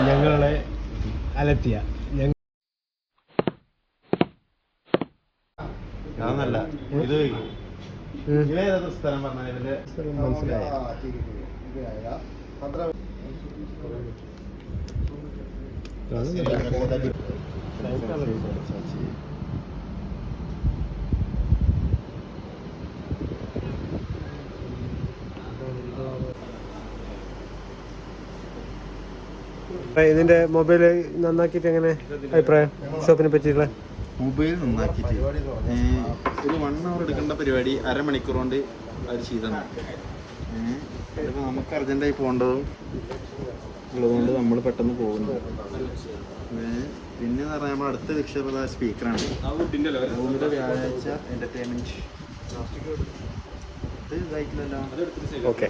ഞങ്ങളെ അലത്തിയ ഇത് സ്ഥലം പറഞ്ഞാൽ മനസ്സിലായ ഇതിന്റെ മൊബൈൽ നന്നാക്കിയിട്ട് എങ്ങനെ അഭിപ്രായം ഷോപ്പിനെ പറ്റിയിട്ടുള്ള മൊബൈൽ നന്നാക്കിയിട്ട് ഒരു 1 hour എടുക്കേണ്ട പരിപാടി അരമണിക്കൂർ കൊണ്ട് അവർ ചെയ്തതാണ്. ഇപ്പോൾ നമുക്ക് അർജൻറ്റായി പോകേണ്ടതും ഉള്ളതുകൊണ്ട് നമ്മൾ പെട്ടെന്ന് പോകുന്നു. പിന്നെ പറഞ്ഞാൽ നമ്മൾ അടുത്ത ലക്ഷ്യം സ്പീക്കറാണ്. ഭൂമിയുടെ വ്യാഴാഴ്ച എൻ്റർടൈൻമെൻറ്റ് ഇത് ഇതായിട്ടില്ലല്ലോ. ഓക്കെ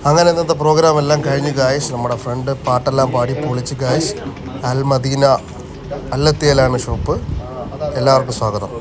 അങ്ങനെ ഇന്നത്തെ പ്രോഗ്രാം എല്ലാം കഴിഞ്ഞ് ഗായ്സ്. നമ്മുടെ ഫ്രണ്ട് പാട്ടെല്ലാം പാടി പൊളിച്ച് ഗായ്സ്. അൽ മദീന അല്ലത്തിയലാണ് ഷോപ്പ്. എല്ലാവർക്കും സ്വാഗതം.